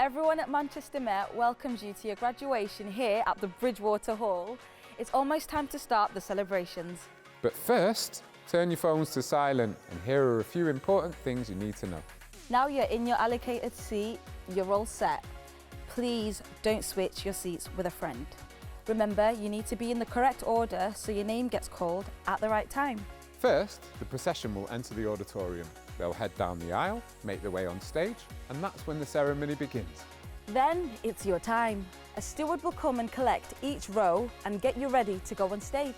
Everyone at Manchester Met welcomes you to your graduation here at the Bridgewater Hall. It's almost time to start the celebrations. But first, turn your phones to silent, and here are a few important things you need to know. Now you're in your allocated seat, you're all set. Please don't switch your seats with a friend. Remember, you need to be in the correct order so your name gets called at the right time. First, the procession will enter the auditorium. They'll head down the aisle, make their way on stage, and that's when the ceremony begins. Then it's your time. A steward will come and collect each row and get you ready to go on stage.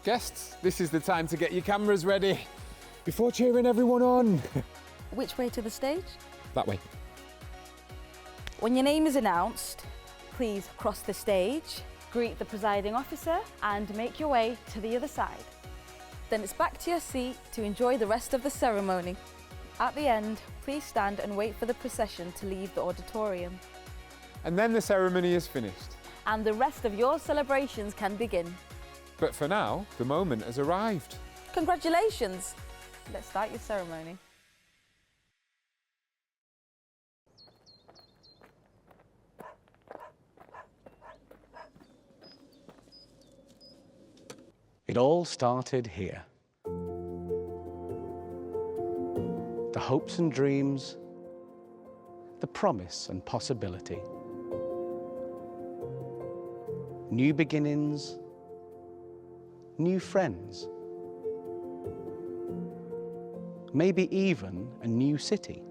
Guests, this is the time to get your cameras ready before cheering everyone on. Which way to the stage? That way. When your name is announced, please cross the stage, greet the presiding officer, and make your way to the other side. Then it's back to your seat to enjoy the rest of the ceremony. At the end, please stand and wait for the procession to leave the auditorium. And then the ceremony is finished. And the rest of your celebrations can begin. But for now, the moment has arrived. Congratulations! Let's start your ceremony. It all started here. The hopes and dreams, the promise and possibility. New beginnings, new friends. Maybe even a new city.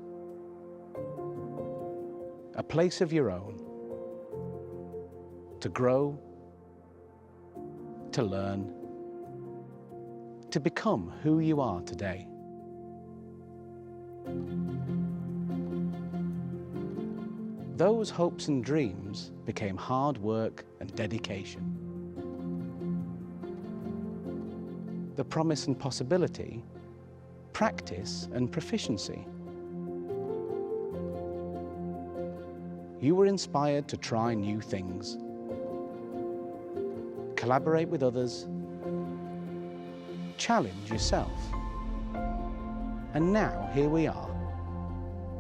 A place of your own. To grow, to learn, to become who you are today. Those hopes and dreams became hard work and dedication. The promise and possibility, practice and proficiency. You were inspired to try new things, collaborate with others, challenge yourself. And now, here we are,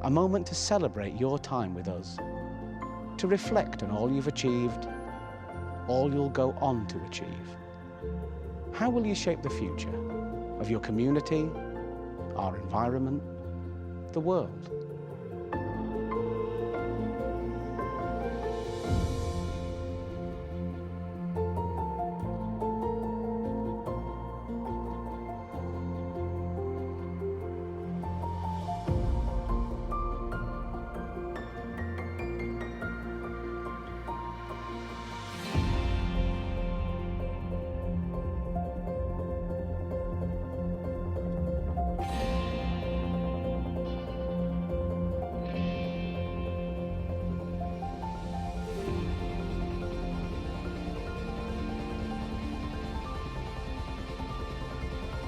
a moment to celebrate your time with us, to reflect on all you've achieved, all you'll go on to achieve. How will you shape the future of your community, our environment, the world?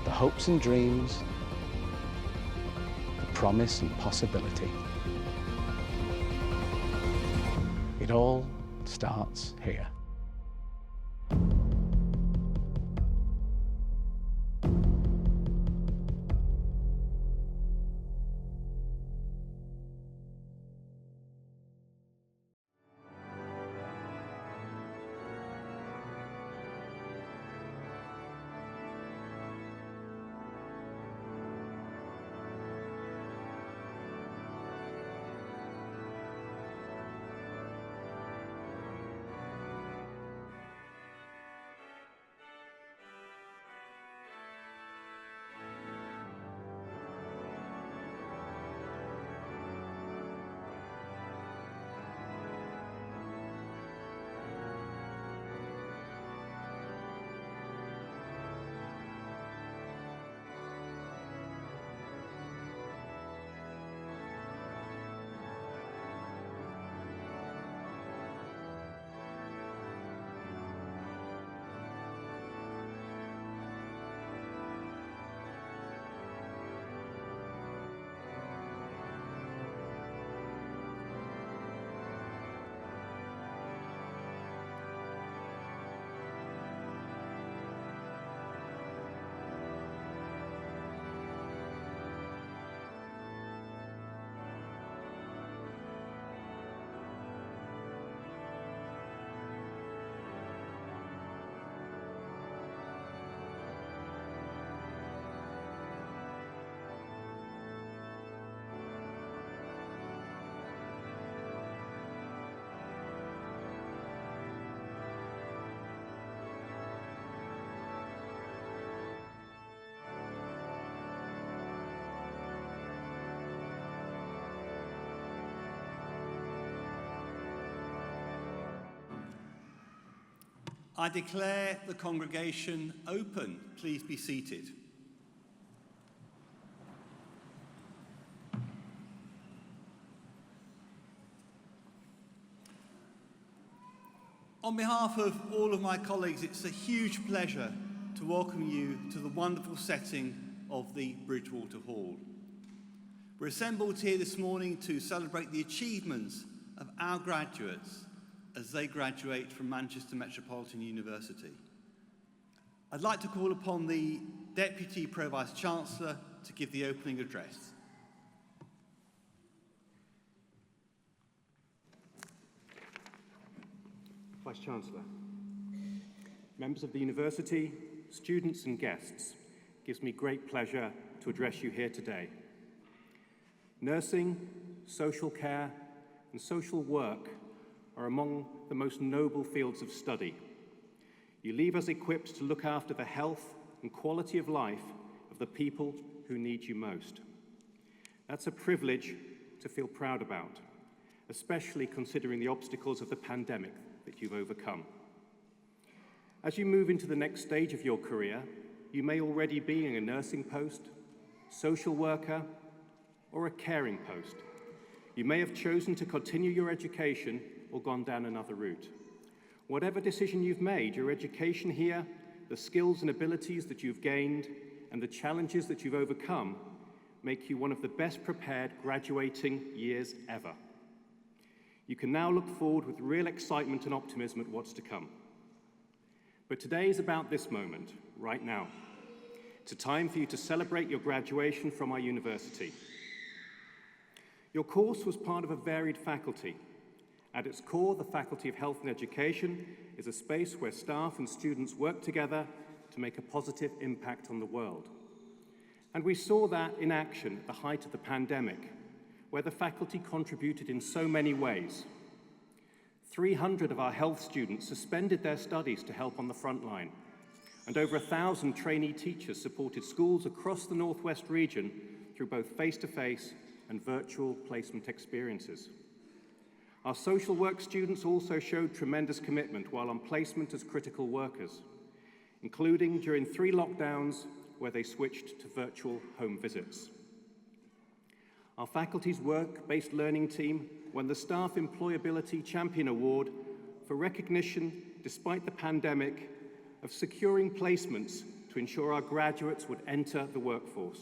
The hopes and dreams, the promise and possibility. It all starts here. I declare the congregation open. Please be seated. On behalf of all of my colleagues, it's a huge pleasure to welcome you to the wonderful setting of the Bridgewater Hall. We're assembled here this morning to celebrate the achievements of our graduates as they graduate from Manchester Metropolitan University. I'd like to call upon the Deputy Pro-Vice Chancellor to give the opening address. Vice-Chancellor, members of the University, students and guests, it gives me great pleasure to address you here today. Nursing, social care and social work are among the most noble fields of study. You leave us equipped to look after the health and quality of life of the people who need you most. That's a privilege to feel proud about, especially considering the obstacles of the pandemic that you've overcome. As you move into the next stage of your career, you may already be in a nursing post, social worker, or a caring post. You may have chosen to continue your education or gone down another route. Whatever decision you've made, your education here, the skills and abilities that you've gained, and the challenges that you've overcome make you one of the best prepared graduating years ever. You can now look forward with real excitement and optimism at what's to come. But today is about this moment, right now. It's a time for you to celebrate your graduation from our university. Your course was part of a varied faculty. At its core, the Faculty of Health and Education is a space where staff and students work together to make a positive impact on the world. And we saw that in action at the height of the pandemic, where the faculty contributed in so many ways. 300 of our health students suspended their studies to help on the front line, and over 1,000 trainee teachers supported schools across the Northwest region through both face-to-face and virtual placement experiences. Our social work students also showed tremendous commitment while on placement as critical workers, including during 3 lockdowns where they switched to virtual home visits. Our faculty's work-based learning team won the Staff Employability Champion Award for recognition, despite the pandemic, of securing placements to ensure our graduates would enter the workforce.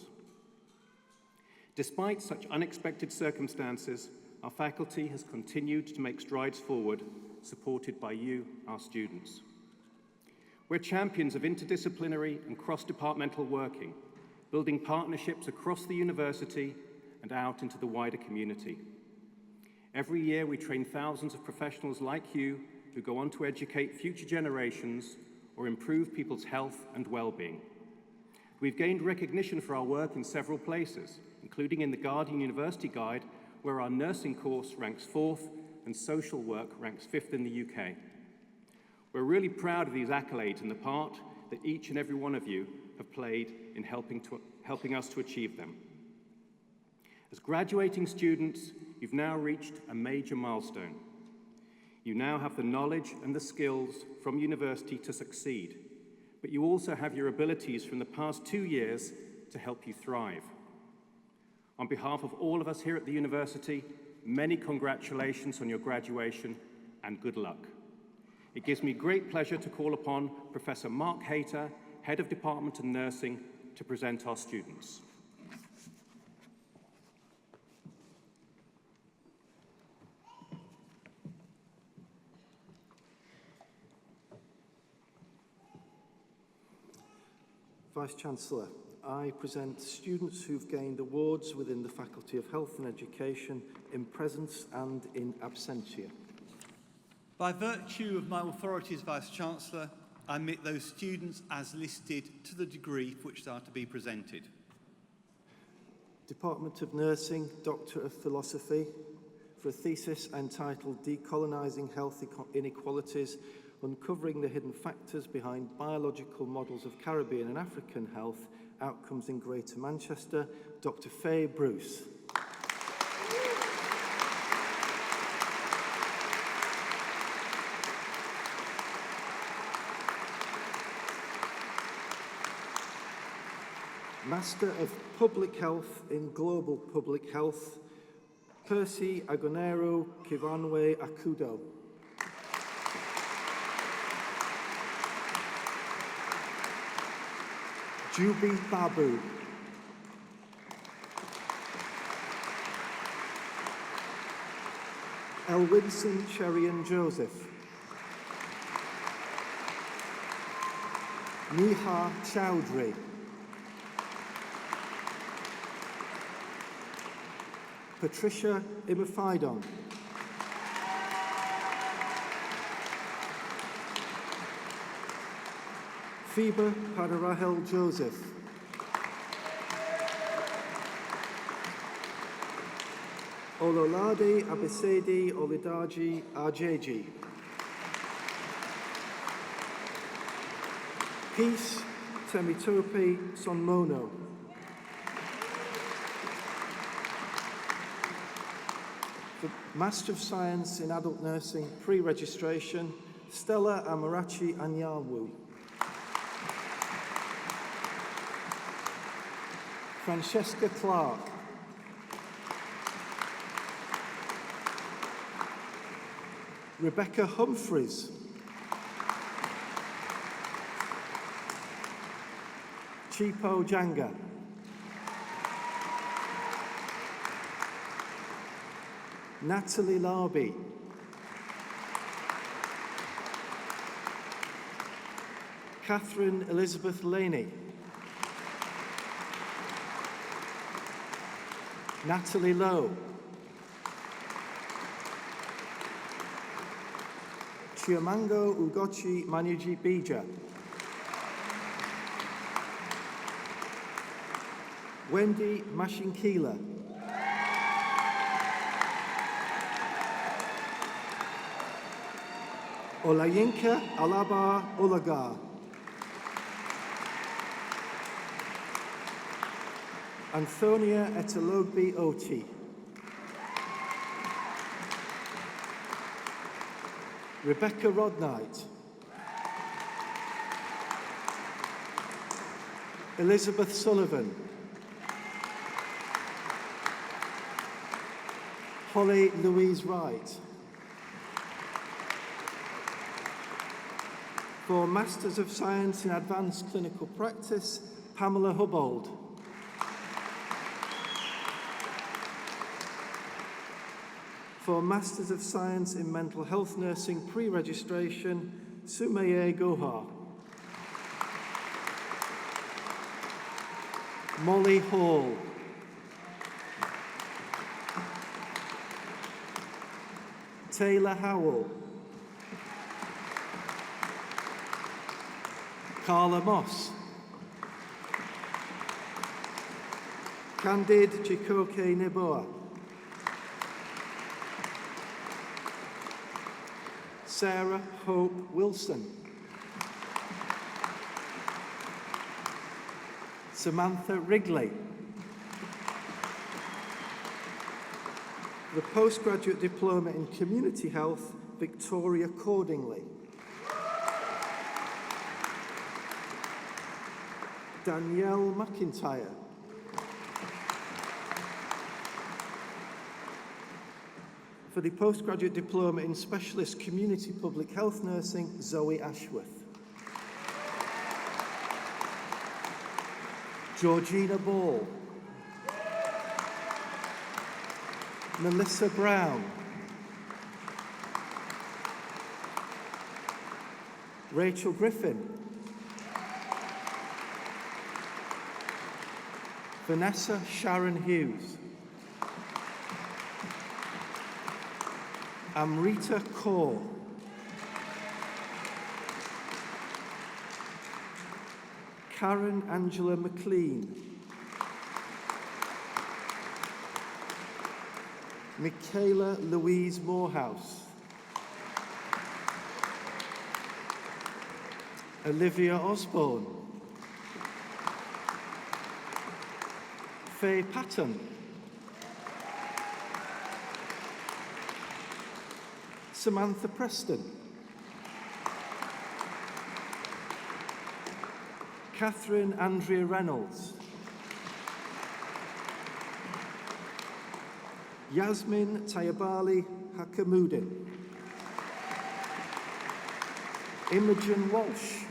Despite such unexpected circumstances, our faculty has continued to make strides forward, supported by you, our students. We're champions of interdisciplinary and cross-departmental working, building partnerships across the university and out into the wider community. Every year we train thousands of professionals like you who go on to educate future generations or improve people's health and well-being. We've gained recognition for our work in several places, including in the Guardian University Guide, where our nursing course ranks 4th and social work ranks 5th in the UK. We're really proud of these accolades and the part that each and every one of you have played in helping us to achieve them. As graduating students, you've now reached a major milestone. You now have the knowledge and the skills from university to succeed, but you also have your abilities from the past 2 years to help you thrive. On behalf of all of us here at the university, many congratulations on your graduation and good luck. It gives me great pleasure to call upon Professor Mark Hayter, Head of Department of Nursing, to present our students. Vice-Chancellor, I present students who've gained awards within the Faculty of Health and Education in presence and in absentia. By virtue of my authority as Vice-Chancellor, I admit those students as listed to the degree for which they are to be presented. Department of Nursing, Doctor of Philosophy, for a thesis entitled Decolonising Health Inequalities, Uncovering the Hidden Factors Behind Biological Models of Caribbean and African Health Outcomes in Greater Manchester, Dr. Faye Bruce. Master of Public Health in Global Public Health, Percy Agonero Kivanwe Akudo. Jubi Babu. Elwinson Cherian Joseph. Neha Chowdhury. Patricia Imafidon. Phoebe Padarahel Joseph. Ololade Abesedi Olidaji Ajeji. Peace Temitope Sonmono. The Master of Science in Adult Nursing Pre-Registration, Stella Amarachi Anyanwu. Francesca Clark. Rebecca Humphreys. Chipo Janga. Natalie Larby. Catherine Elizabeth Laney. Natalie Lowe. Chiamango Ugochi Manyuji Bija. Wendy Mashinkila. Olayinka Alaba Olagar. Antonia Etelogbi Oti. Rebecca Rodnight. Elizabeth Sullivan. Holly Louise Wright. For Masters of Science in Advanced Clinical Practice, Pamela Hubbold. For Masters of Science in Mental Health Nursing Pre-Registration, Sumeye Gohar. Molly Hall. Taylor Howell. Carla Moss. Candid Chikoke Neboa. Sarah Hope Wilson. Samantha Wrigley. The Postgraduate Diploma in Community Health, Victoria Cordingley. Danielle McIntyre. For the Postgraduate Diploma in Specialist Community Public Health Nursing, Zoe Ashworth. Georgina Ball. Melissa Brown. Rachel Griffin. Vanessa Sharon Hughes. Amrita Kaur. Karen Angela McLean. Michaela Louise Morehouse. Olivia Osborne. Faye Patton. Samantha Preston. Catherine Andrea Reynolds. Yasmin Tayabali Hakamudin. Imogen Walsh.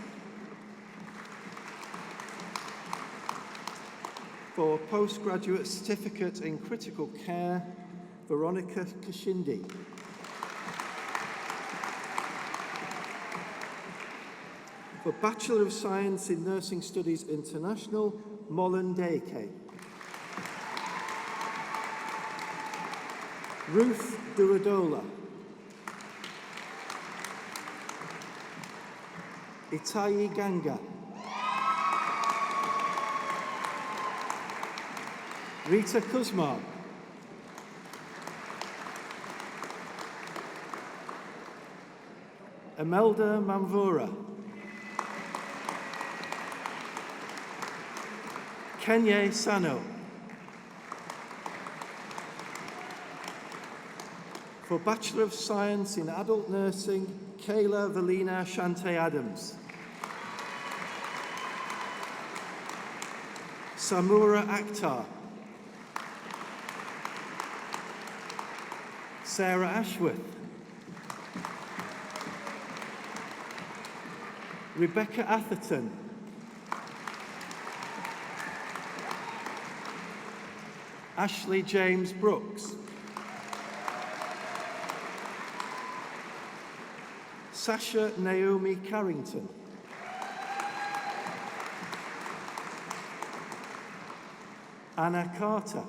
For postgraduate certificate in critical care, Veronica Kashindi. For Bachelor of Science in Nursing Studies International, Mollen Deke. Ruth Duradola. Itayi Ganga. Rita Kuzma. Imelda Mamvura. Kenye Sano. For Bachelor of Science in Adult Nursing, Kayla Valina Shante Adams. Samura Akhtar. Sarah Ashworth. Rebecca Atherton. Ashley James Brooks. Sasha Naomi Carrington. Anna Carter.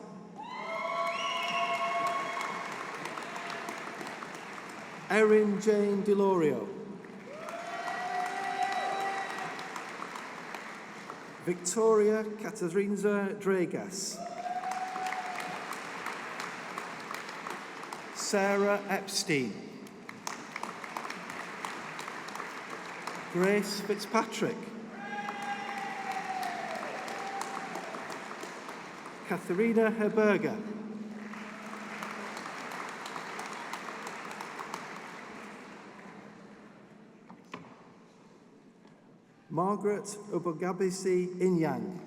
Erin Jane Delorio. Victoria Katarina Dragas. Sarah Epstein. Grace Fitzpatrick. Katharina Herberger. Margaret Ubogabisi Inyang.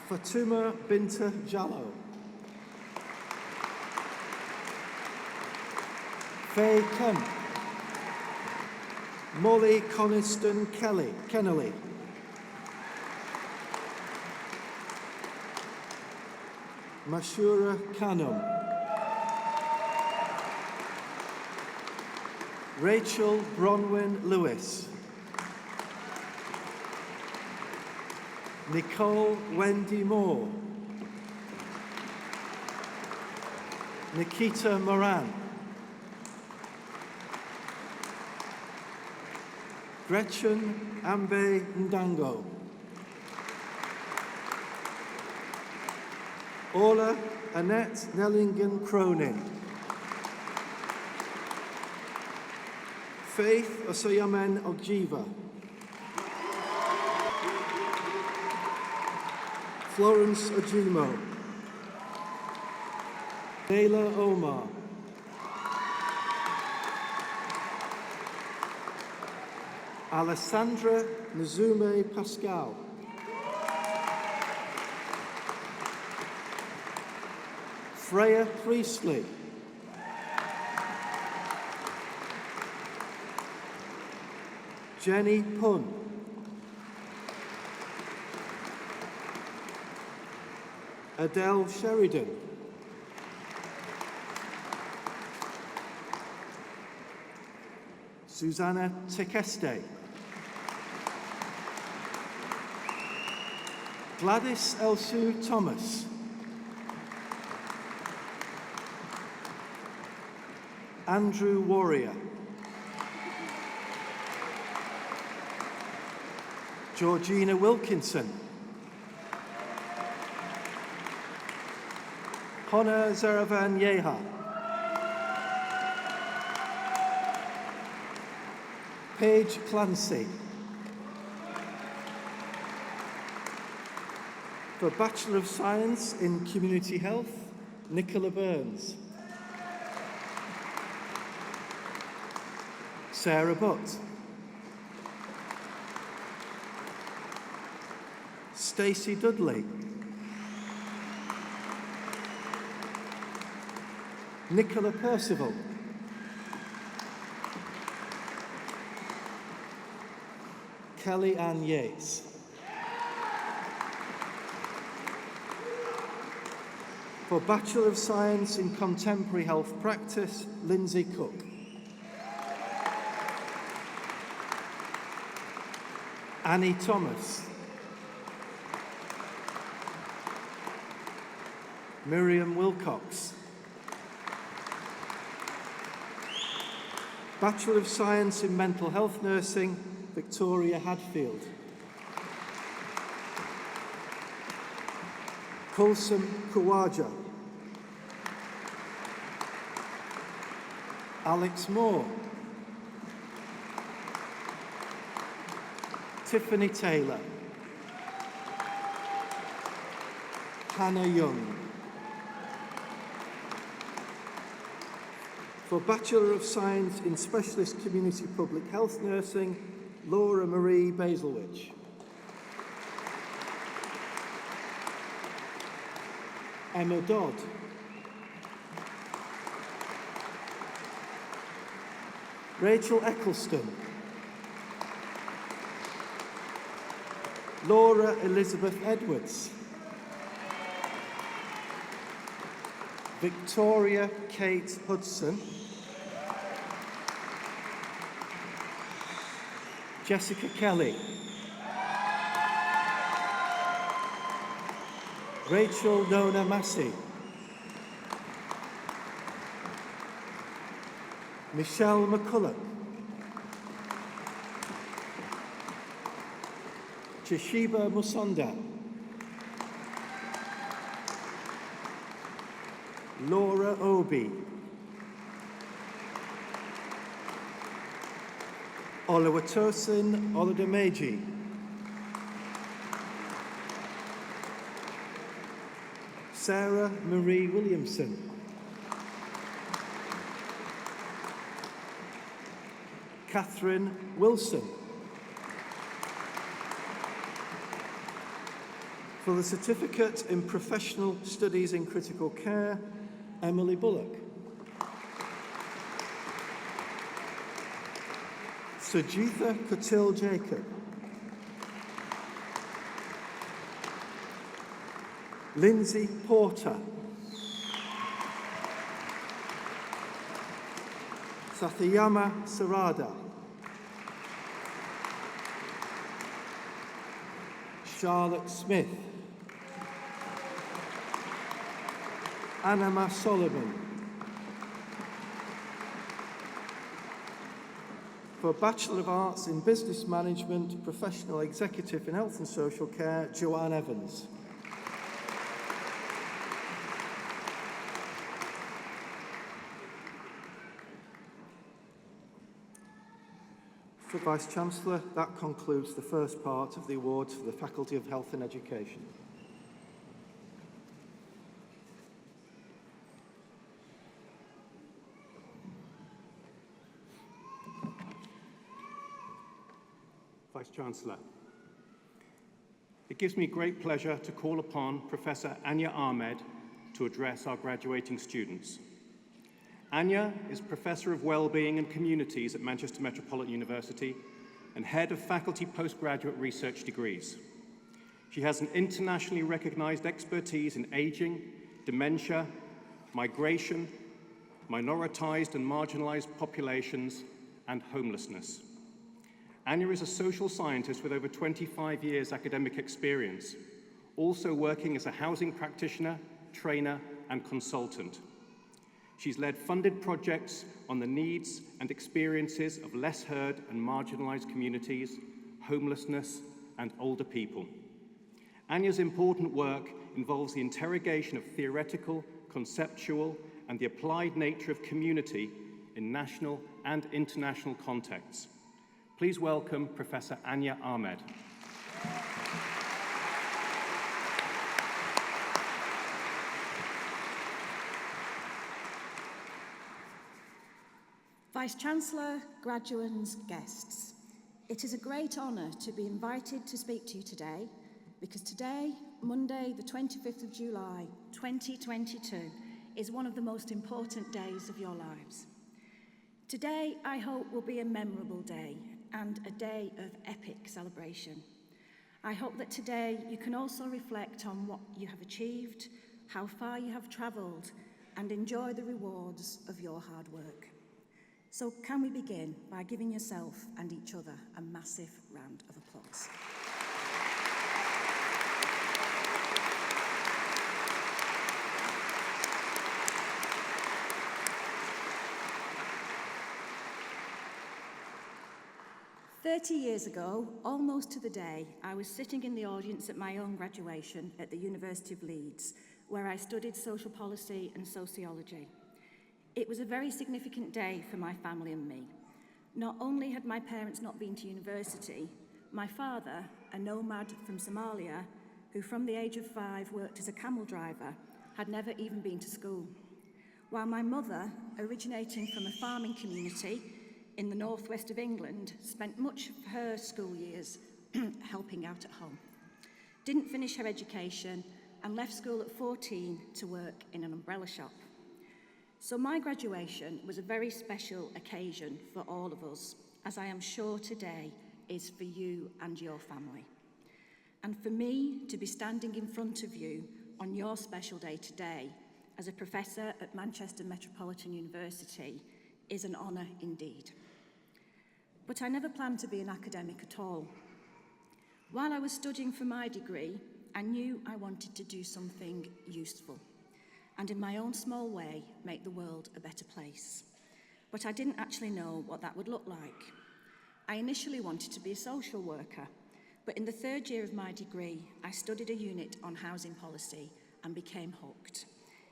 Fatuma Binta Jallo. Faye Kemp. Molly Coniston Kennelly. Mashura Khanum. Rachel Bronwyn Lewis. Nicole Wendy Moore. Nikita Moran. Gretchen Ambe Ndango. Orla Annette Nellingen Cronin. Faith Osoyamen Ogjiva. Florence Ojimo. Leila Omar. Alessandra Nazume Pascal. Freya Priestley. Jenny Pun. Adele Sheridan. Susanna Tekeste. Gladys Elsu Thomas. Andrew Warrior. Georgina Wilkinson. Hona Zeravan Yeha. Paige Clancy. For Bachelor of Science in Community Health, Nicola Burns. Sarah Butt. Stacey Dudley. Nicola Percival. Kelly Ann Yates. For Bachelor of Science in Contemporary Health Practice, Lindsay Cook. Annie Thomas. Miriam Wilcox. Bachelor of Science in Mental Health Nursing, Victoria Hadfield. Kulsum Kawaja. Alex Moore. Tiffany Taylor. Hannah Young. For Bachelor of Science in Specialist Community Public Health Nursing, Laura Marie Baselwich. Emma Dodd. Rachel Eccleston. Laura Elizabeth Edwards. Victoria Kate Hudson. Jessica Kelly. Rachel Nona Massey. Michelle McCulloch. Chishiba Musonda. Laura Obi. Oluwatosin Oludemeji. Sarah Marie Williamson. Catherine Wilson. For the Certificate in Professional Studies in Critical Care, Emily Bullock. Sujitha Kutil Jacob. Lindsay Porter. Satyama Sarada. Charlotte Smith. Anama Solomon. For Bachelor of Arts in Business Management, Professional Executive in Health and Social Care, Joanne Evans. For Vice-Chancellor, that concludes the first part of the awards for the Faculty of Health and Education. Vice-Chancellor, it gives me great pleasure to call upon Professor Anya Ahmed to address our graduating students. Anya is Professor of Wellbeing and Communities at Manchester Metropolitan University and Head of Faculty Postgraduate Research Degrees. She has an internationally recognized expertise in aging, dementia, migration, minoritized and marginalized populations, and homelessness. Anya is a social scientist with over 25 years academic experience, also working as a housing practitioner, trainer, and consultant. She's led funded projects on the needs and experiences of less heard and marginalized communities, homelessness, and older people. Anya's important work involves the interrogation of theoretical, conceptual, and the applied nature of community in national and international contexts. Please welcome Professor Anya Ahmed. Vice-Chancellor, graduates, guests, it is a great honour to be invited to speak to you today, because today, Monday the 25th of July 2022, is one of the most important days of your lives. Today, I hope, will be a memorable day and a day of epic celebration. I hope that today you can also reflect on what you have achieved, how far you have travelled, and enjoy the rewards of your hard work. So can we begin by giving yourself and each other a massive round of applause? "30 years ago, almost to the day, I was sitting in the audience at my own graduation at the University of Leeds, where I studied social policy and sociology. It was a very significant day for my family and me. Not only had my parents not been to university, my father, a nomad from Somalia, who from the age of 5 worked as a camel driver, had never even been to school. While my mother, originating from a farming community in the northwest of England, spent much of her school years helping out at home. Didn't finish her education and left school at 14 to work in an umbrella shop. So my graduation was a very special occasion for all of us, as I am sure today is for you and your family. And for me to be standing in front of you on your special day today as a professor at Manchester Metropolitan University is an honour indeed. But I never planned to be an academic at all. While I was studying for my degree, I knew I wanted to do something useful, and in my own small way, make the world a better place. But I didn't actually know what that would look like. I initially wanted to be a social worker, but in the 3rd year of my degree, I studied a unit on housing policy and became hooked.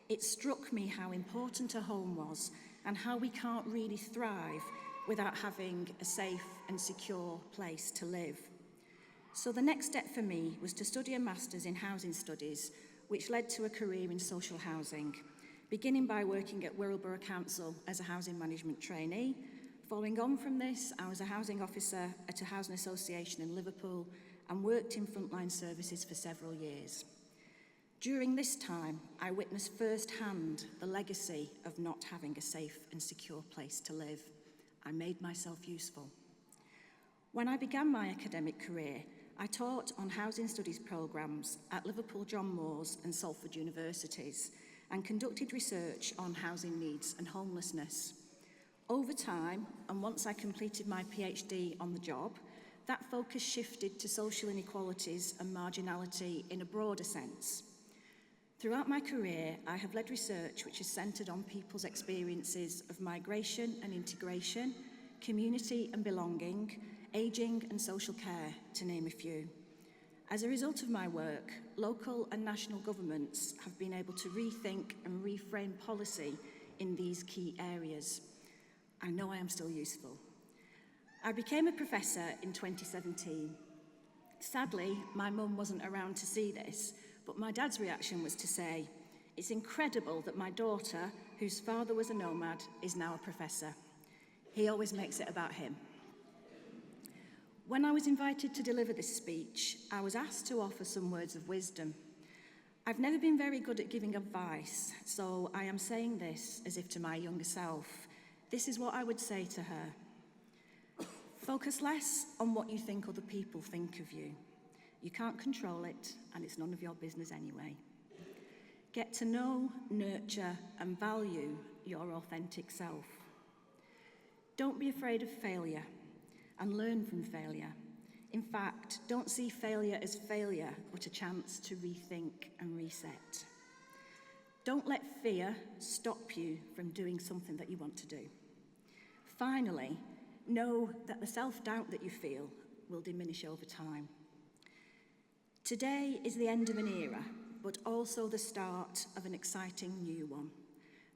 It struck me how important a home was and how we can't really thrive without having a safe and secure place to live. So the next step for me was to study a master's in housing studies, which led to a career in social housing, beginning by working at Wirral Borough Council as a housing management trainee. Following on from this, I was a housing officer at a housing association in Liverpool and worked in frontline services for several years. During this time, I witnessed firsthand the legacy of not having a safe and secure place to live. I made myself useful. When I began my academic career, I taught on housing studies programmes at Liverpool John Moores and Salford universities and conducted research on housing needs and homelessness. Over time, and once I completed my PhD on the job, that focus shifted to social inequalities and marginality in a broader sense. Throughout my career, I have led research which is centred on people's experiences of migration and integration, community and belonging, ageing and social care, to name a few. As a result of my work, local and national governments have been able to rethink and reframe policy in these key areas. I know I am still useful. I became a professor in 2017. Sadly, my mum wasn't around to see this, but my dad's reaction was to say, "It's incredible that my daughter, whose father was a nomad, is now a professor." He always makes it about him. When I was invited to deliver this speech, I was asked to offer some words of wisdom. I've never been very good at giving advice, so I am saying this as if to my younger self. This is what I would say to her. Focus less on what you think other people think of you. You can't control it, and it's none of your business anyway. Get to know, nurture, and value your authentic self. Don't be afraid of failure, and learn from failure. In fact, don't see failure as failure, but a chance to rethink and reset. Don't let fear stop you from doing something that you want to do. Finally, know that the self-doubt that you feel will diminish over time. Today is the end of an era, but also the start of an exciting new one.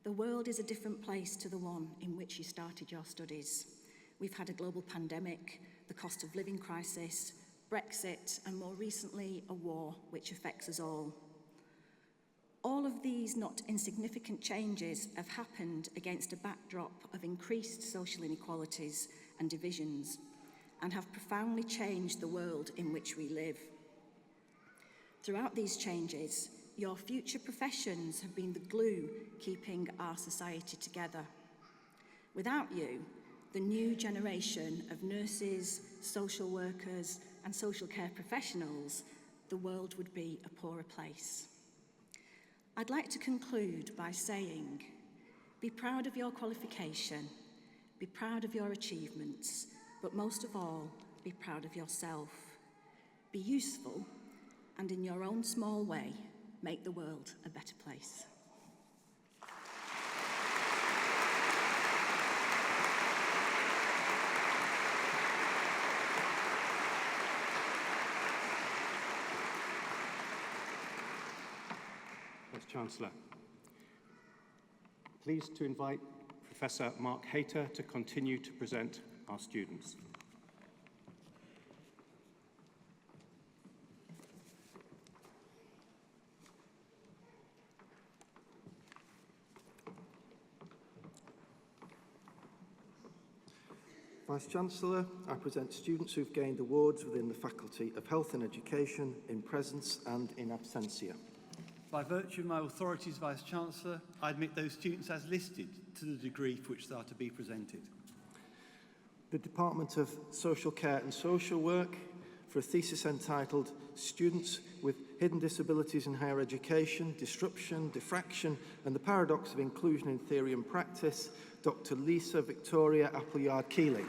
The world is a different place to the one in which you started your studies. We've had a global pandemic, the cost of living crisis, Brexit, and more recently, a war which affects us all. All of these not insignificant changes have happened against a backdrop of increased social inequalities and divisions, and have profoundly changed the world in which we live. Throughout these changes, your future professions have been the glue keeping our society together. Without you, the new generation of nurses, social workers, and social care professionals, the world would be a poorer place. I'd like to conclude by saying, be proud of your qualification, be proud of your achievements, but most of all, be proud of yourself. Be useful, and in your own small way, make the world a better place. Chancellor. Pleased to invite Professor Mark Hayter to continue to present our students. Vice-Chancellor, I present students who've gained awards within the Faculty of Health and Education in presence and in absentia. By virtue of my authority as Vice-Chancellor, I admit those students as listed to the degree for which they are to be presented. The Department of Social Care and Social Work, for a thesis entitled Students with Hidden Disabilities in Higher Education, Disruption, Diffraction and the Paradox of Inclusion in Theory and Practice, Dr. Lisa Victoria Appleyard-Keeley.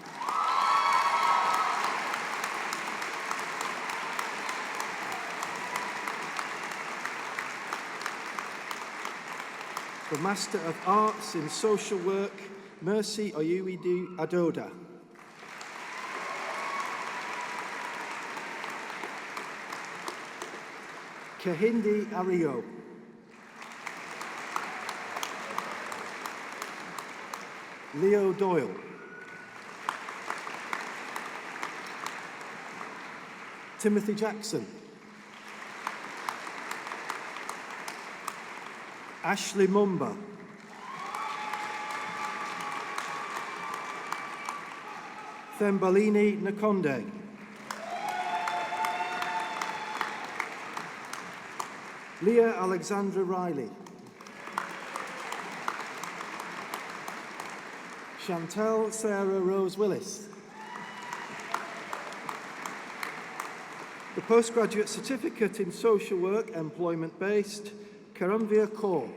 For Master of Arts in Social Work, Mercy Oyuidu Adoda. Kehinde Ario. Leo Doyle. Timothy Jackson. Ashley Mumba. Thembalini Nakonde. Leah Alexandra Riley. Chantel Sarah Rose Willis. The Postgraduate Certificate in Social Work, Employment-Based, Karamvir Kaur.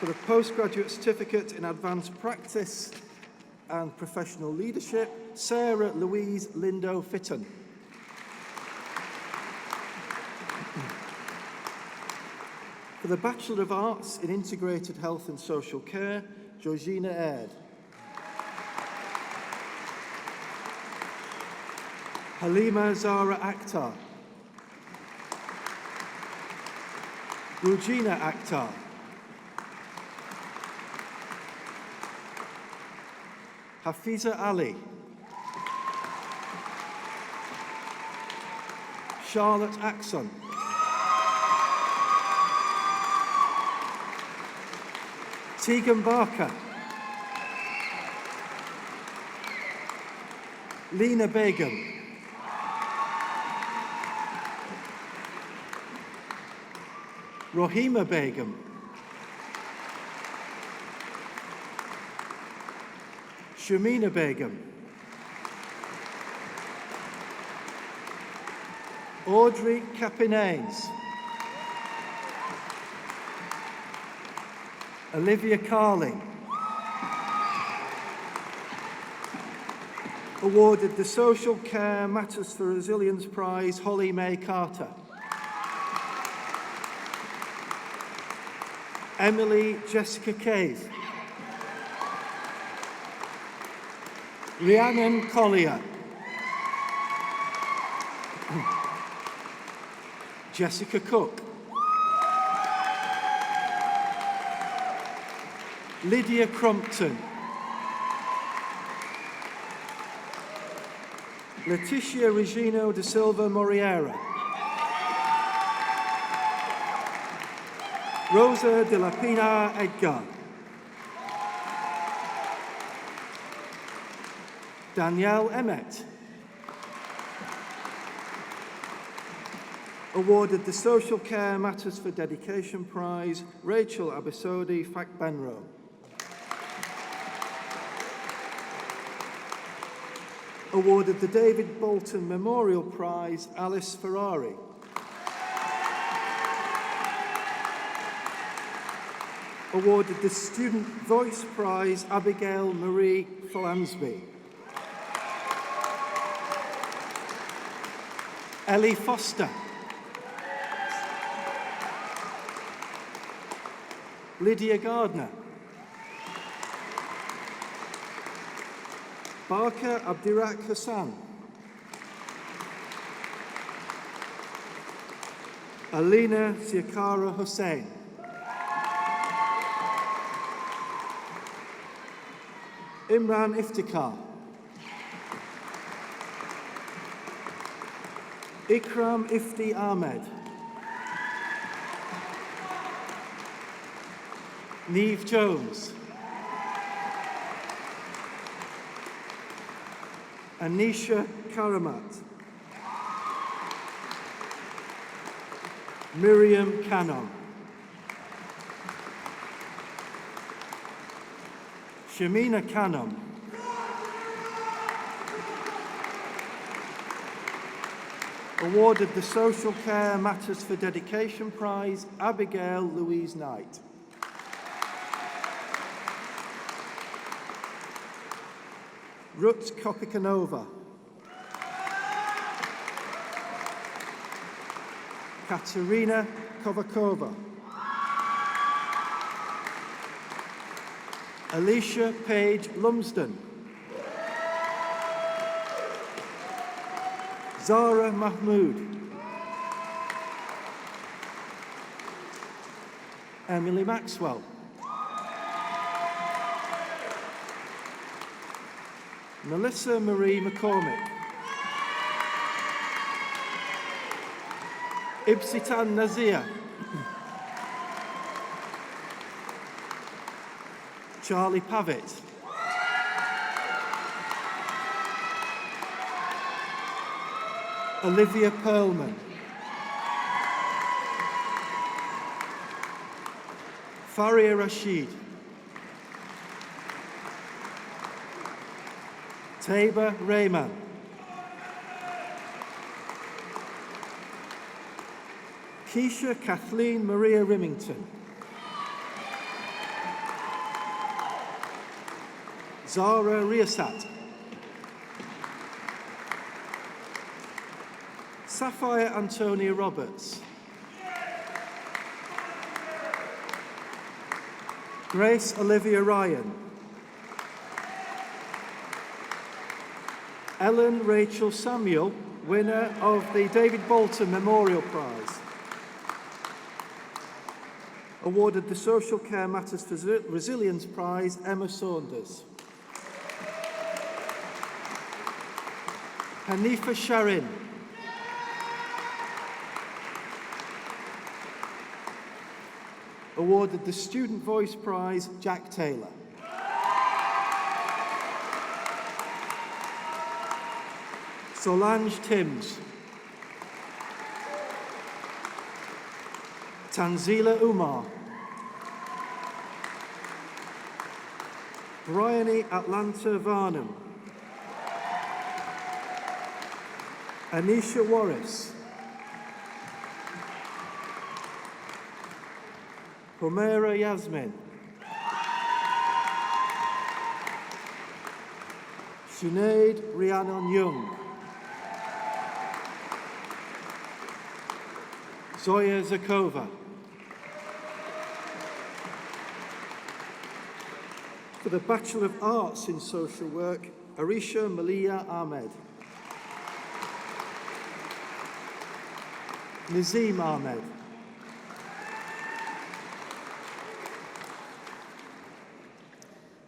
For the Postgraduate Certificate in Advanced Practice and Professional Leadership, Sarah Louise Lindo Fitton. For the Bachelor of Arts in Integrated Health and Social Care, Georgina Aird. Halima Zara Akhtar. Rujina Akhtar. Hafiza Ali. Charlotte Axon. Tegan Barker. Lena Begum. Rohima Begum. Shamina Begum. Audrey Capinanes. Olivia Carling. Awarded the Social Care Matters for Resilience Prize, Holly May Carter. Emily Jessica Cave. Rhiannon Collier. Jessica Cook. Lydia Crompton. Leticia Regino da Silva Moriera. Rosa de la Pina Edgar. Danielle Emmett. Awarded the Social Care Matters for Dedication Prize, Rachel Abisodi Fakbenro. Awarded the David Bolton Memorial Prize, Alice Ferrari. Awarded the Student Voice Prize, Abigail Marie Flansby. Ellie Foster. Lydia Gardner. Barker Abdirak Hassan. Alina Siakara Hussain. Imran Iftikhar. Ikram Ifti Ahmed. Neve Jones. Anisha Karamat. Miriam Cannon. Shamina Cannon. Awarded the Social Care Matters for Dedication Prize, Abigail Louise Knight. Rut Kopikanova. Katerina Kovakova. Alicia Page Lumsden. Zara Mahmood. Emily Maxwell. Melissa Marie McCormick. Ibsitan Nazir. Charlie Pavitt. Olivia Perlman. Faria Rashid. Tabor Rayman. Keisha Kathleen Maria Rimington. Zara Riasat. Sapphire Antonia Roberts. Grace Olivia Ryan. Ellen Rachel Samuel, winner of the David Bolton Memorial Prize. Awarded the Social Care Matters for Resilience Prize, Emma Saunders. Hanifa Sharin. Awarded the Student Voice Prize, Jack Taylor. Solange Timms. Tanzila Umar. Bryony Atlanta Varnum. Anisha Warris. Humaira Yasmin. Sinead Rhiannon Young. Zoya Zakova. For the Bachelor of Arts in Social Work, Arisha Malia Ahmed. Nazim Ahmed.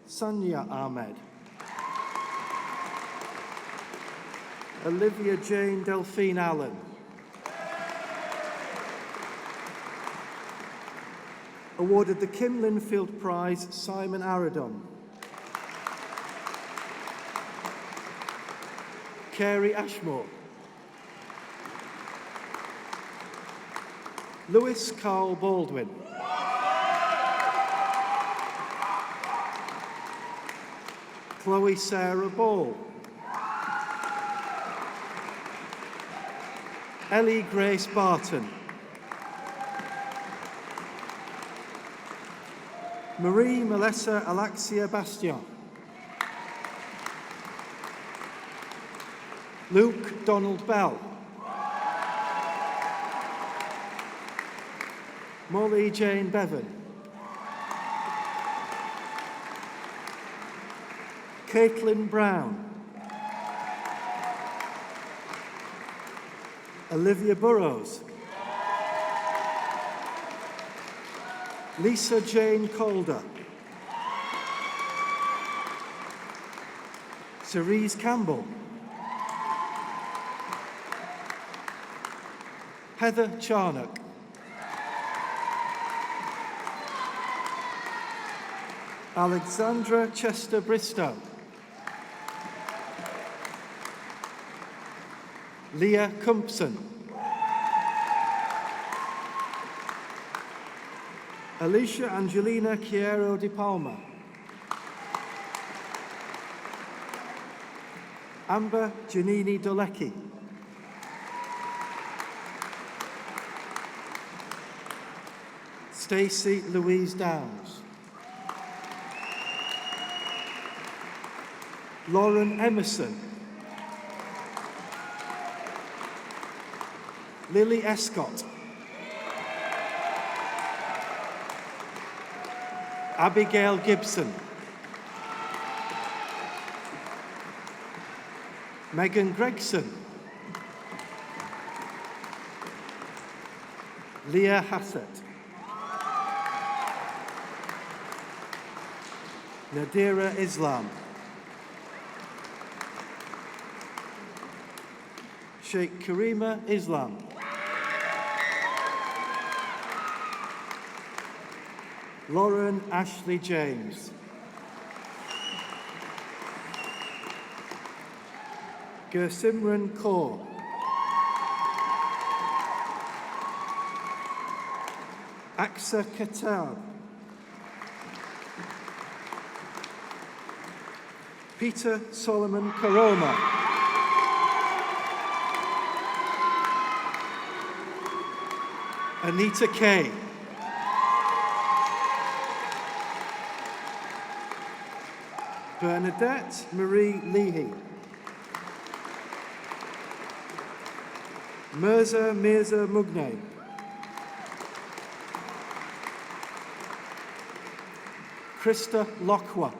Sanya Ahmed. Olivia Jane Delphine Allen. Awarded the Kim Linfield Prize, Simon Aradon. Carey Ashmore. Lewis Carl Baldwin. Chloe Sarah Ball. Ellie Grace Barton. Marie Melissa Alexia Bastion. Luke Donald Bell. Molly Jane Bevan. Caitlin Brown. Olivia Burrows. Lisa Jane Calder. Cerise Campbell. Heather Charnock. Alexandra Chester Bristow. Leah Cumpson. Alicia Angelina Chiero de Palma. Amber Janini Dolecki. Stacey Louise Downs. Lauren Emerson. Lily Escott. Abigail Gibson. Megan Gregson. Leah Hassett. Nadira Islam. Sheikh Karima Islam. Lauren Ashley James. Gersimran Kaur. Aksa Katab. Peter Solomon Karoma. Anita Kay. Bernadette Marie Leahy. Mirza Mugne. Krista Lockwa.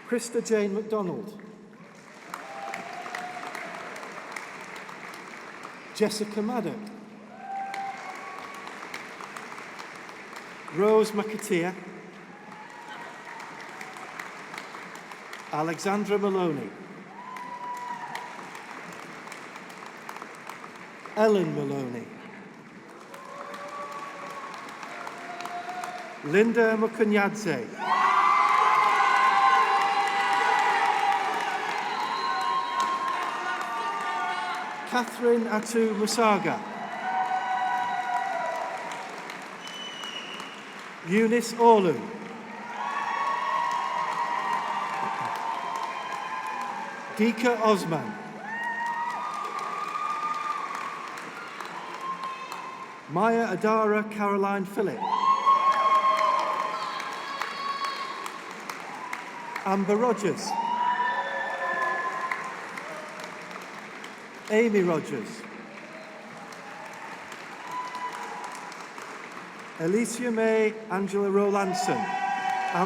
Krista Jane MacDonald. Jessica Maddock. Rose McAteer. Alexandra Maloney. Ellen Maloney. Linda Mukunyadze. Catherine Atu Musaga. Eunice Orlu. Dika Osman. Maya Adara Caroline Phillip. Amber Rogers. Amy Rogers. Alicia May Angela Rowlandson, the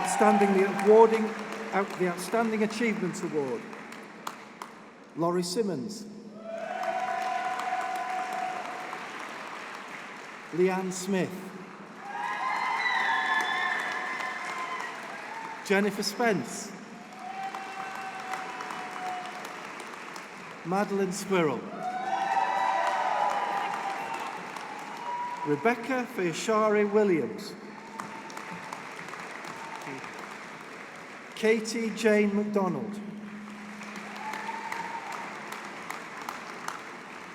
Outstanding Achievement Award. Laurie Simmons. Leanne Smith. Jennifer Spence. Madeline Squirrel. Rebecca Fayashari Williams. Katie Jane MacDonald.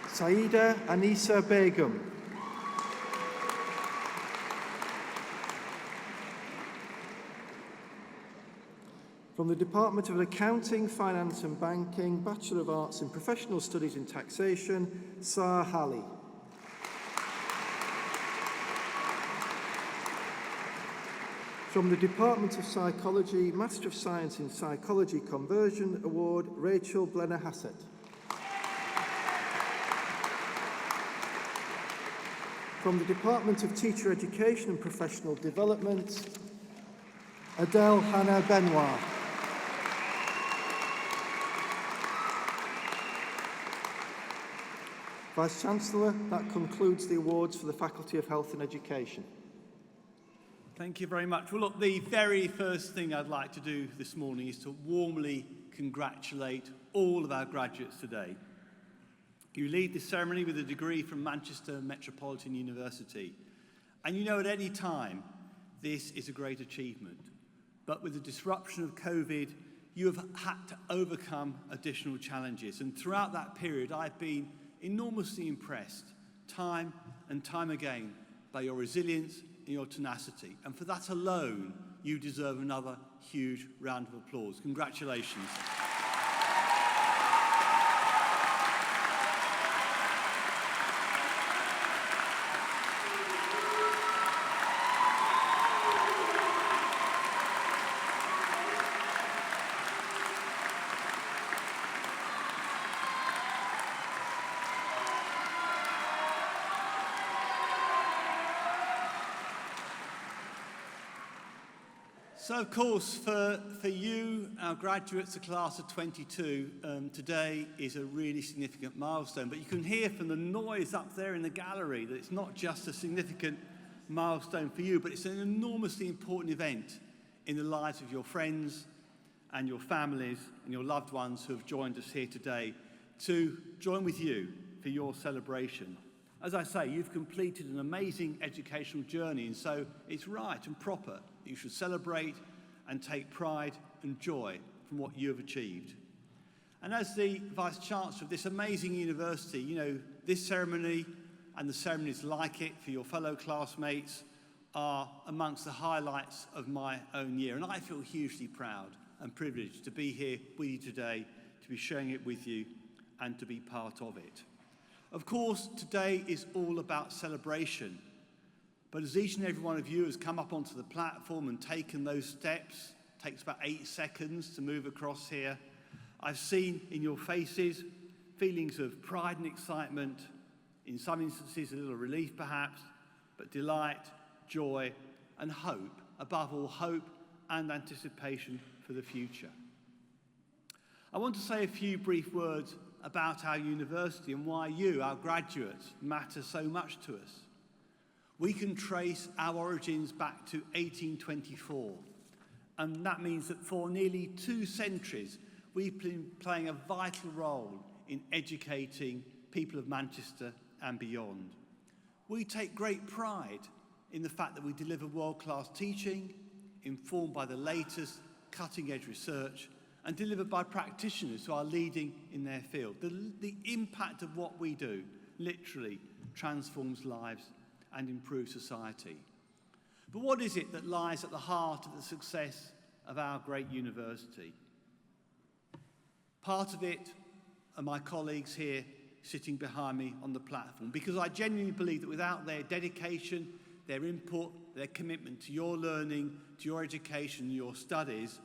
Saida Anisa Begum. From the Department of Accounting, Finance and Banking, Bachelor of Arts in Professional Studies in Taxation, Sarah Halley. From the Department of Psychology, Master of Science in Psychology Conversion Award, Rachel Blenner Hassett. From the Department of Teacher Education and Professional Development, Adele Hannah Benoit. Vice-Chancellor, that concludes the awards for the Faculty of Health and Education. Thank you very much. Well, look, the very first thing I'd like to do this morning is to warmly congratulate all of our graduates today. You leave this ceremony with a degree from Manchester Metropolitan University. And you know at any time, this is a great achievement. But with the disruption of COVID, you have had to overcome additional challenges. And throughout that period, I've been enormously impressed, time and time again, by your resilience and your tenacity. And for that alone, you deserve another huge round of applause. Congratulations. So, of course, for you, our graduates, the class of 22, today is a really significant milestone. But you can hear from the noise up there in the gallery that it's not just a significant milestone for you, but it's an enormously important event in the lives of your friends and your families and your loved ones who have joined us here today to join with you for your celebration. As I say, you've completed an amazing educational journey, and so it's right and proper that you should celebrate and take pride and joy from what you have achieved. And as the Vice-Chancellor of this amazing university, you know, this ceremony and the ceremonies like it for your fellow classmates are amongst the highlights of my own year. And I feel hugely proud and privileged to be here with you today, to be sharing it with you and to be part of it. Of course, today is all about celebration. But as each and every one of you has come up onto the platform and taken those steps, it takes about 8 seconds to move across here, I've seen in your faces feelings of pride and excitement, in some instances a little relief perhaps, but delight, joy, and hope. Above all, hope and anticipation for the future. I want to say a few brief words about our university and why you, our graduates, matter so much to us. We can trace our origins back to 1824, and that means that for nearly 2 centuries, we've been playing a vital role in educating people of Manchester and beyond. We take great pride in the fact that we deliver world-class teaching, informed by the latest cutting-edge research, and delivered by practitioners who are leading in their field. The impact of what we do literally transforms lives and improves society. But what is it that lies at the heart of the success of our great university? Part of it are my colleagues here sitting behind me on the platform, because I genuinely believe that without their dedication, their input, their commitment to your learning, to your education, your studies,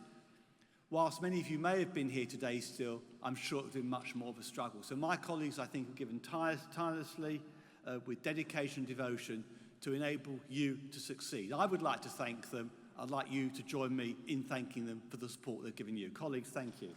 whilst many of you may have been here today still, I'm sure it would have been much more of a struggle. So my colleagues, I think, have given tirelessly, with dedication and devotion, to enable you to succeed. I would like to thank them. I'd like you to join me in thanking them for the support they've given you. Colleagues, thank you.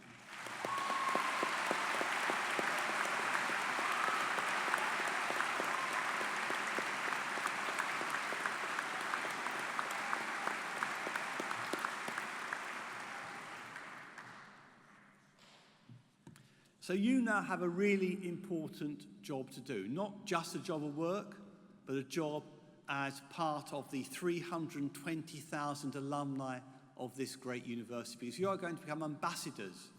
So you now have a really important job to do, not just a job of work, but a job as part of the 320,000 alumni of this great university, because you are going to become ambassadors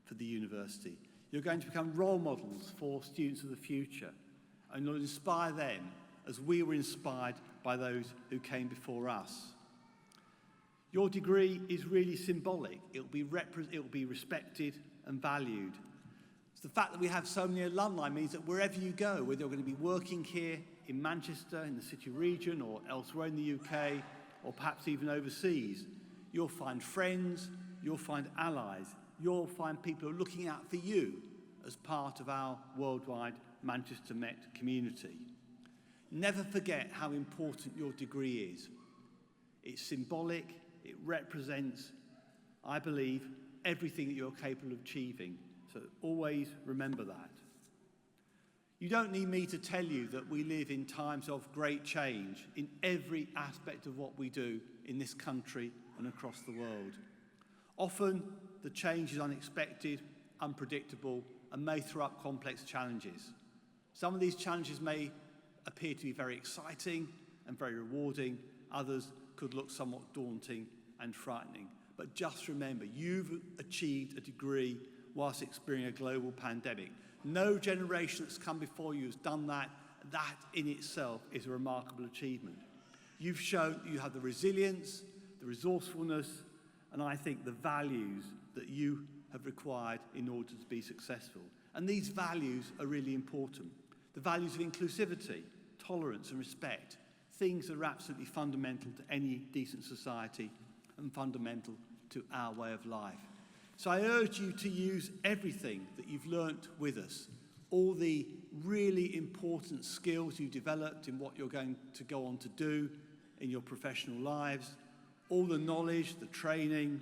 for the university. You're going to become role models for students of the future, and you'll inspire them as we were inspired by those who came before us. Your degree is really symbolic. It'll be respected and valued. The fact that we have so many alumni means that wherever you go, whether you're going to be working here in Manchester, in the City region, or elsewhere in the UK, or perhaps even overseas, you'll find friends, you'll find allies, you'll find people who are looking out for you as part of our worldwide Manchester Met community. Never forget how important your degree is. It's symbolic, it represents, I believe, everything that you're capable of achieving. So always remember that. You don't need me to tell you that we live in times of great change in every aspect of what we do in this country and across the world. Often the change is unexpected, unpredictable, and may throw up complex challenges. Some of these challenges may appear to be very exciting and very rewarding. Others could look somewhat daunting and frightening. But just remember, you've achieved a degree whilst experiencing a global pandemic. No generation that's come before you has done that. That in itself is a remarkable achievement. You've shown you have the resilience, the resourcefulness, and I think the values that you have required in order to be successful. And these values are really important. The values of inclusivity, tolerance and respect, things that are absolutely fundamental to any decent society and fundamental to our way of life. So I urge you to use everything that you've learnt with us, all the really important skills you've developed in what you're going to go on to do in your professional lives, all the knowledge, the training,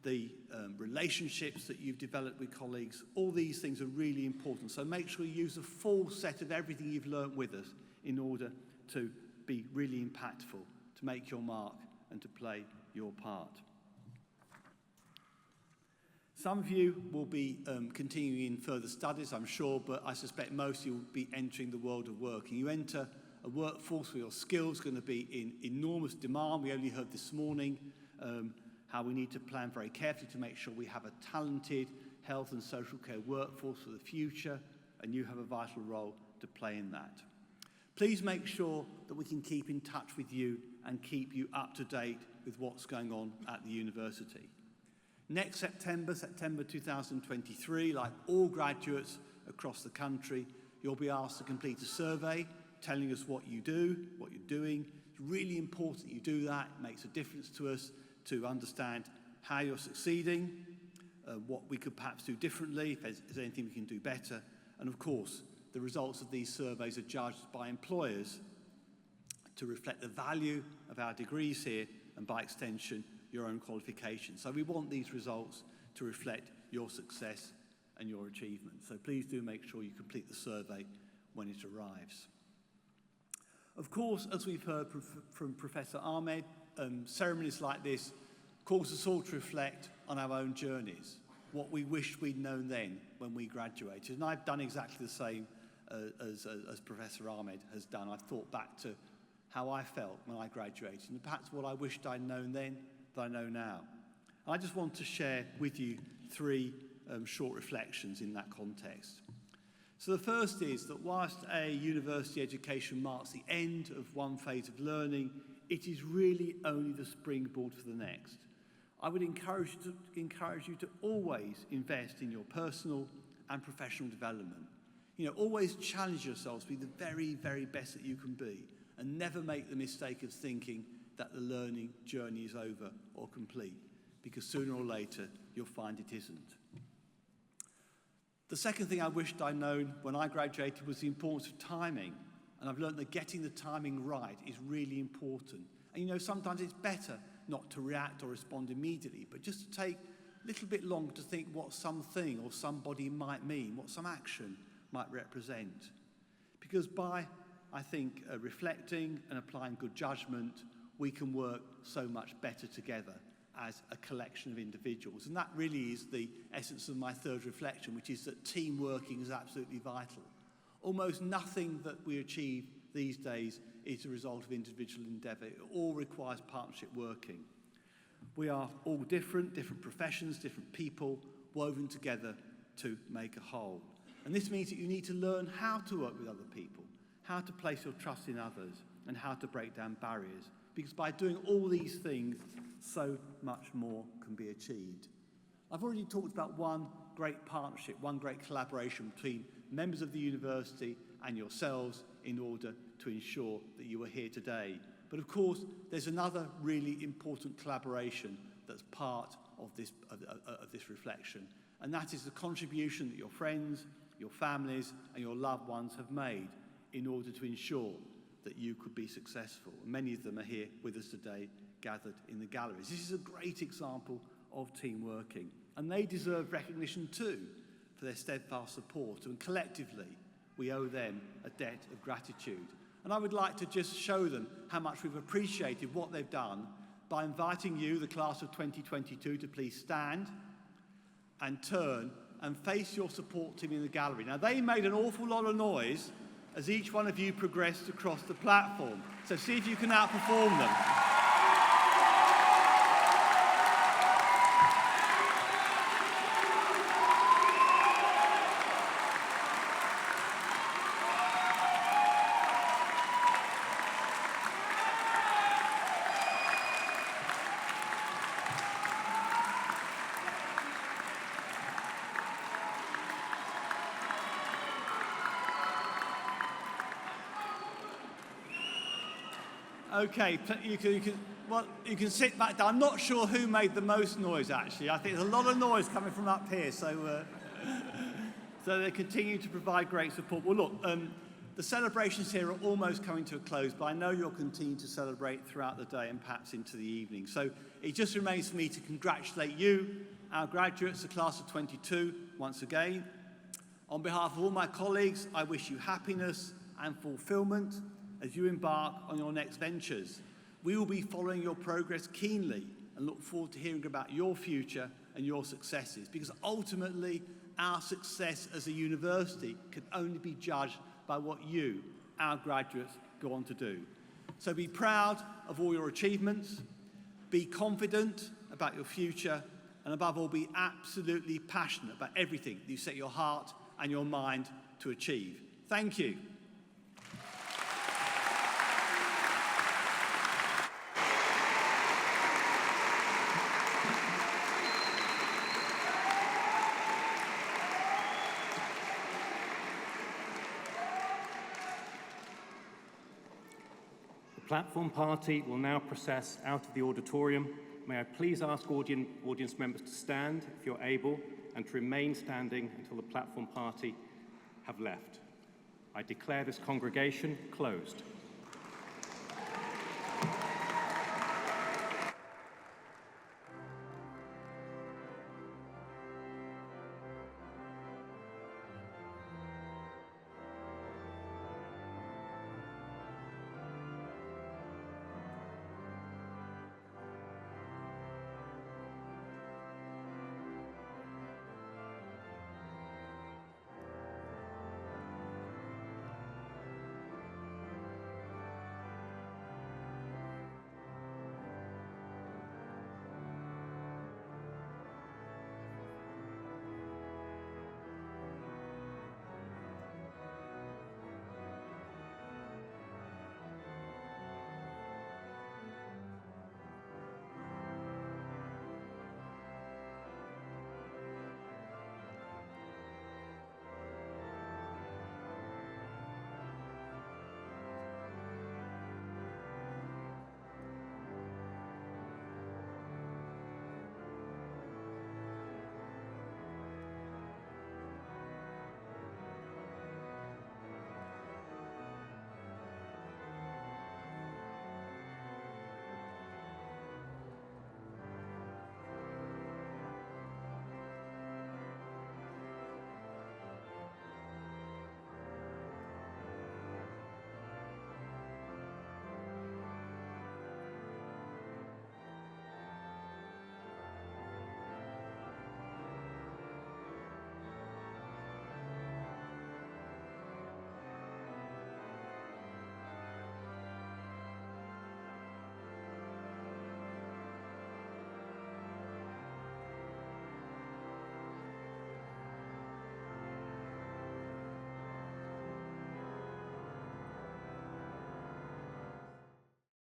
the relationships that you've developed with colleagues. All these things are really important. So make sure you use the full set of everything you've learnt with us in order to be really impactful, to make your mark and to play your part. Some of you will be continuing in further studies, I'm sure, but I suspect most of you will be entering the world of work. And you enter a workforce where your skills are going to be in enormous demand. We only heard this morning how we need to plan very carefully to make sure we have a talented health and social care workforce for the future, and you have a vital role to play in that. Please make sure that we can keep in touch with you and keep you up to date with what's going on at the university. Next September 2023, like all graduates across the country, you'll be asked to complete a survey telling us what you do, what you're doing. It's really important that you do that. It makes a difference to us to understand how you're succeeding, what we could perhaps do differently, if there's anything we can do better. And of course, the results of these surveys are judged by employers to reflect the value of our degrees here and by extension, your own qualifications. So we want these results to reflect your success and your achievements. So please do make sure you complete the survey when it arrives. Of course, as we've heard from Professor Ahmed, ceremonies like this cause us all to reflect on our own journeys, what we wished we'd known then when we graduated. And I've done exactly the same as Professor Ahmed has done. I've thought back to how I felt when I graduated and perhaps what I wished I'd known then that I know now. And I just want to share with you three short reflections in that context. So the first is that whilst a university education marks the end of one phase of learning, it is really only the springboard for the next. I would encourage you to always invest in your personal and professional development. You know, always challenge yourselves to be the very, very best that you can be, and never make the mistake of thinking that the learning journey is over or complete, because sooner or later you'll find it isn't. The second thing I wished I'd known when I graduated was the importance of timing. And I've learned that getting the timing right is really important. And you know, sometimes it's better not to react or respond immediately, but just to take a little bit longer to think what something or somebody might mean, what some action might represent. Because by, I think, reflecting and applying good judgment, we can work so much better together as a collection of individuals. And that really is the essence of my third reflection, which is that team working is absolutely vital. Almost nothing that we achieve these days is a result of individual endeavour. It all requires partnership working. We are all different professions, different people, woven together to make a whole. And this means that you need to learn how to work with other people, how to place your trust in others, and how to break down barriers. Because by doing all these things, so much more can be achieved. I've already talked about one great partnership, one great collaboration between members of the university and yourselves in order to ensure that you are here today. But of course, there's another really important collaboration that's part of this reflection, and that is the contribution that your friends, your families, and your loved ones have made in order to ensure that you could be successful. Many of them are here with us today, gathered in the galleries. This is a great example of team working, and they deserve recognition too for their steadfast support, and collectively we owe them a debt of gratitude. And I would like to just show them how much we've appreciated what they've done by inviting you, the class of 2022, to please stand and turn and face your support team in the gallery. Now, they made an awful lot of noise as each one of you progressed across the platform, so see if you can outperform them. Okay, you can sit back down. I'm not sure who made the most noise, actually. I think there's a lot of noise coming from up here, so they continue to provide great support. Well, look, the celebrations here are almost coming to a close, but I know you'll continue to celebrate throughout the day and perhaps into the evening. So it just remains for me to congratulate you, our graduates, the class of 22, once again. On behalf of all my colleagues, I wish you happiness and fulfillment as you embark on your next ventures. We will be following your progress keenly and look forward to hearing about your future and your successes, because ultimately our success as a university can only be judged by what you, our graduates, go on to do. So be proud of all your achievements, be confident about your future, and above all, be absolutely passionate about everything that you set your heart and your mind to achieve. Thank you. The platform party will now process out of the auditorium. May I please ask audience members to stand, if you're able, and to remain standing until the platform party have left. I declare this congregation closed.